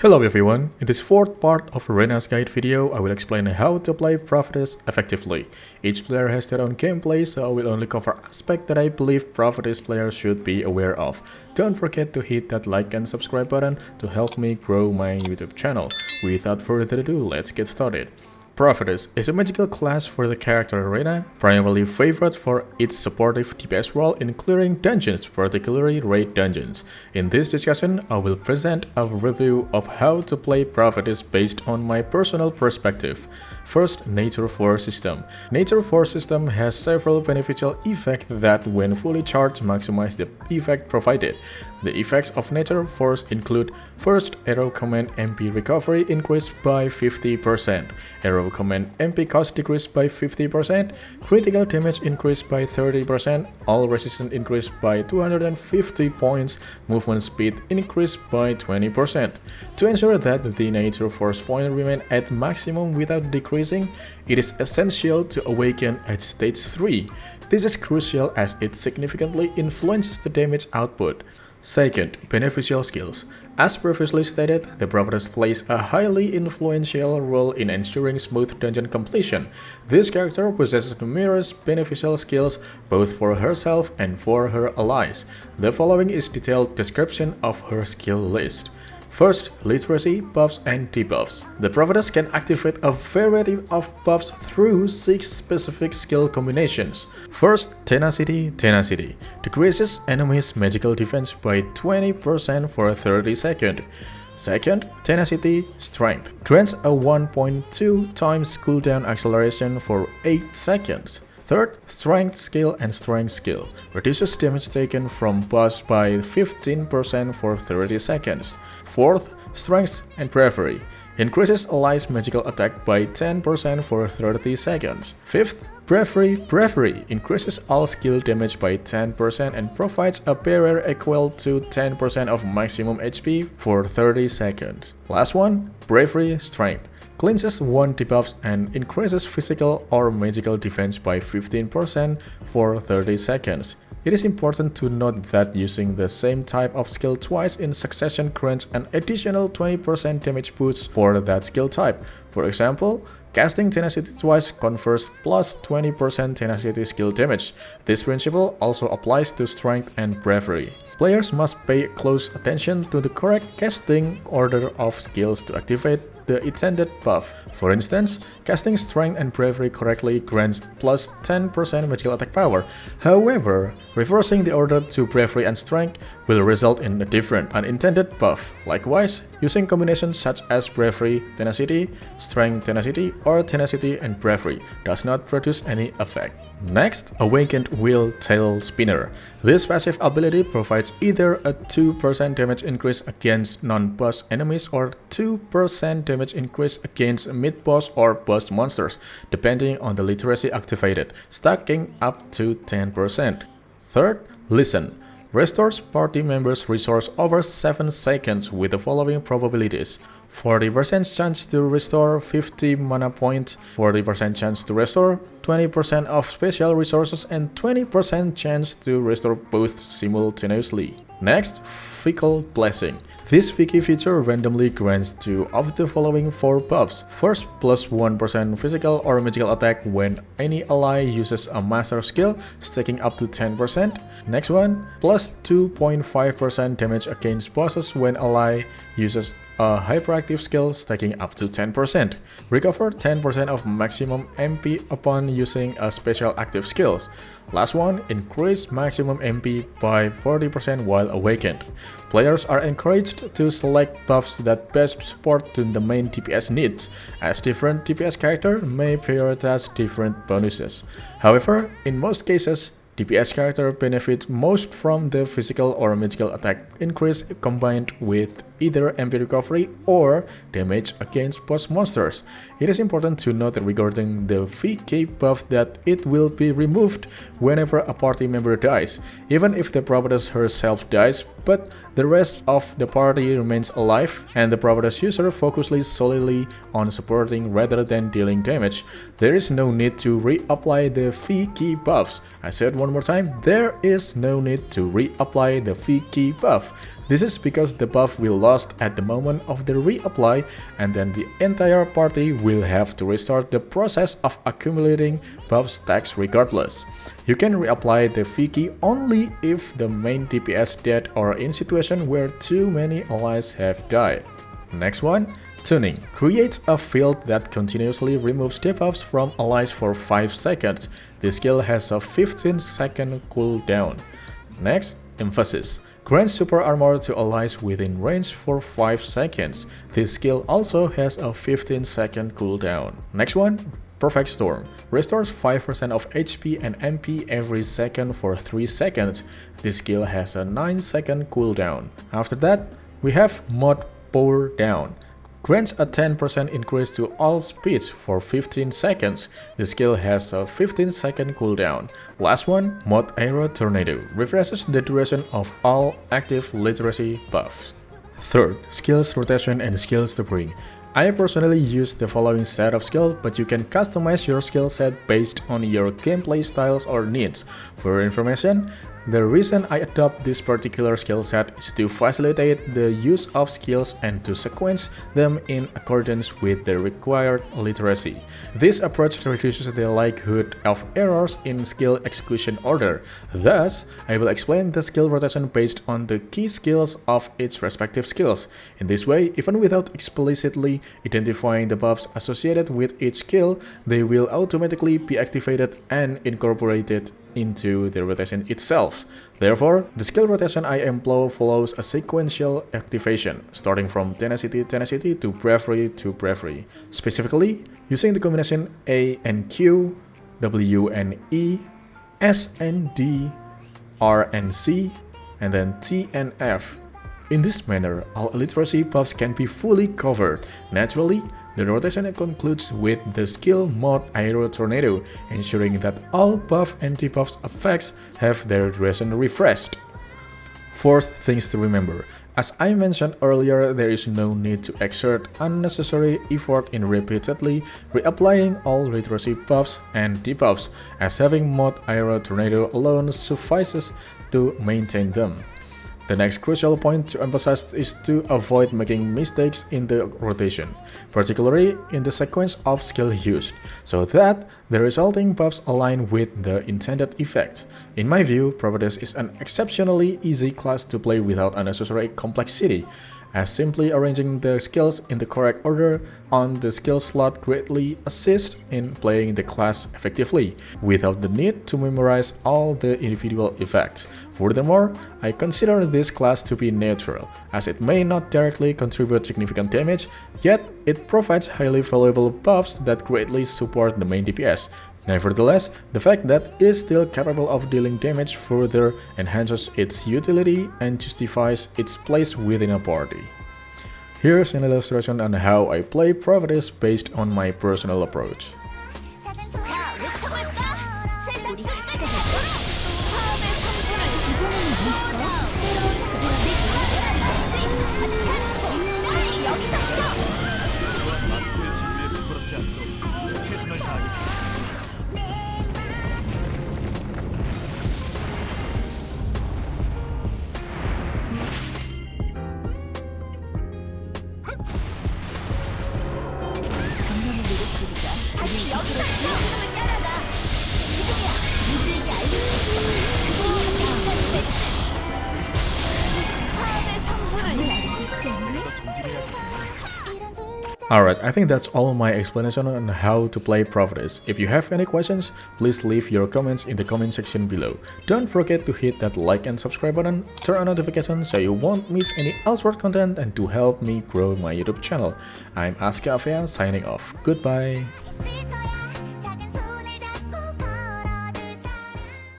Hello everyone, in this fourth part of Rena's guide video, I will explain how to play Prophetess effectively. Each player has their own gameplay, so I will only cover aspects that I believe Prophetess players should be aware of. Don't forget to hit that like and subscribe button to help me grow my YouTube channel. Without further ado, let's get started. Prophetess is a magical class for the character Rena, primarily favored for its supportive DPS role in clearing dungeons, particularly raid dungeons. In this discussion, I will present a review of how to play Prophetess based on my personal perspective. First, Nature Force System. Nature Force System has several beneficial effects that, when fully charged, maximize the effect provided. The effects of Nature Force include: first, Arrow Command MP recovery increased by 50%, Arrow Command MP cost decreased by 50%, critical damage increased by 30%, all resistance increased by 250 points, movement speed increased by 20%. To ensure that the Nature Force point remain at maximum without decreasing, it is essential to awaken at stage 3. This is crucial as it significantly influences the damage output. Second, beneficial skills. As previously stated, the Prophetess plays a highly influential role in ensuring smooth dungeon completion. This character possesses numerous beneficial skills both for herself and for her allies. The following is detailed description of her skill list. First, literacy, buffs, and debuffs. The Prophetess can activate a variety of buffs through 6 specific skill combinations. First, Tenacity. Tenacity decreases enemies' magical defense by 20% for 30 seconds. Second, Tenacity Strength grants a 1.2 times cooldown acceleration for 8 seconds. Third, Strength Skill and Strength Skill reduces damage taken from boss by 15% for 30 seconds. Fourth, Strength and Bravery increases allies' magical attack by 10% for 30 seconds. Fifth, Bravery. Bravery increases all skill damage by 10% and provides a barrier equal to 10% of maximum HP for 30 seconds. Last one, Bravery Strength cleanses 1 debuffs and increases physical or magical defense by 15% for 30 seconds. It is important to note that using the same type of skill twice in succession grants an additional 20% damage boost for that skill type. For example, casting Tenacity twice confers plus 20% Tenacity skill damage. This principle also applies to Strength and Bravery. Players must pay close attention to the correct casting order of skills to activate the intended buff. For instance, casting Strength and Bravery correctly grants plus 10% magical attack power. However, reversing the order to Bravery and Strength will result in a different, unintended buff. Likewise, using combinations such as Bravery, Tenacity, Strength, Tenacity, or Tenacity and Bravery does not produce any effect. Next, Awakened Wheel Tail Spinner. This passive ability provides either a 2% damage increase against non-boss enemies or 2% damage increase against mid-boss or boss monsters, depending on the literacy activated, stacking up to 10%. Third, Listen. Restores party members' resource over 7 seconds with the following probabilities: 40% chance to restore 50 mana points, 40% chance to restore 20% of special resources, and 20% chance to restore both simultaneously. Next, Fickle Blessing. This Vicky feature randomly grants 2 of the following 4 buffs. First, plus 1% physical or magical attack when any ally uses a master skill, stacking up to 10%. Next one, plus 2.5% damage against bosses when ally uses a hyperactive skill, stacking up to 10%. Recover 10% of maximum MP upon using a special active skill. Last one, increase maximum MP by 40% while awakened. Players are encouraged to select buffs that best support to the main DPS needs, as different DPS character may prioritize different bonuses. However, in most cases, DPS character benefit most from the physical or magical attack increase combined with either MP recovery or damage against boss monsters. It is important to note regarding the VK buff that it will be removed whenever a party member dies, even if the Prophetess herself dies, but the rest of the party remains alive and the Prophetess user focuses solely on supporting rather than dealing damage. There is no need to reapply the VK buffs. I said one more time, there is no need to reapply the VK buff. This is because the buff will lost at the moment of the reapply, and then the entire party will have to restart the process of accumulating buff stacks regardless. You can reapply the V key only if the main DPS dead or in situation where too many allies have died. Next one, tuning. Creates a field that continuously removes debuffs from allies for 5 seconds. This skill has a 15-second cooldown. Next, emphasis. Grants super armor to allies within range for 5 seconds. This skill also has a 15-second cooldown. Next one, Perfect Storm. Restores 5% of HP and MP every second for 3 seconds. This skill has a 9-second cooldown. After that, we have Mod Pour Down. Grants a 10% increase to all speeds for 15 seconds. The skill has a 15-second cooldown. Last one, Mod Aero Tornado. Refreshes the duration of all active literacy buffs. Third, skills rotation and skills to bring. I personally use the following set of skills, but you can customize your skill set based on your gameplay styles or needs. For your information, the reason I adopt this particular skill set is to facilitate the use of skills and to sequence them in accordance with the required literacy. This approach reduces the likelihood of errors in skill execution order. Thus, I will explain the skill rotation based on the key skills of its respective skills. In this way, even without explicitly identifying the buffs associated with each skill, they will automatically be activated and incorporated into the rotation itself. Therefore, the skill rotation I employ follows a sequential activation, starting from tenacity to bravery. Specifically, using the combination A and Q, W and E, S and D, R and C, and then T and F. In this manner, all literacy buffs can be fully covered. Naturally, the rotation concludes with the skill Mod Aero Tornado, ensuring that all buff and debuff effects have their duration refreshed. Fourth things to remember. As I mentioned earlier, there is no need to exert unnecessary effort in repeatedly reapplying all literacy buffs and debuffs, as having Mod Aero Tornado alone suffices to maintain them. The next crucial point to emphasize is to avoid making mistakes in the rotation, particularly in the sequence of skill used, so that the resulting buffs align with the intended effect. In my view, Prophetess is an exceptionally easy class to play without unnecessary complexity, as simply arranging the skills in the correct order on the skill slot greatly assists in playing the class effectively, without the need to memorize all the individual effects. Furthermore, I consider this class to be neutral, as it may not directly contribute significant damage, yet it provides highly valuable buffs that greatly support the main DPS. Nevertheless, the fact that it is still capable of dealing damage further enhances its utility and justifies its place within a party. Here's an illustration on how I play Prophetess based on my personal approach. Alright, I think that's all my explanation on how to play Prophetess. If you have any questions, please leave your comments in the comment section below. Don't forget to hit that like and subscribe button, turn on notifications so you won't miss any Elsword content and to help me grow my YouTube channel. I'm Aska Afia signing off. Goodbye.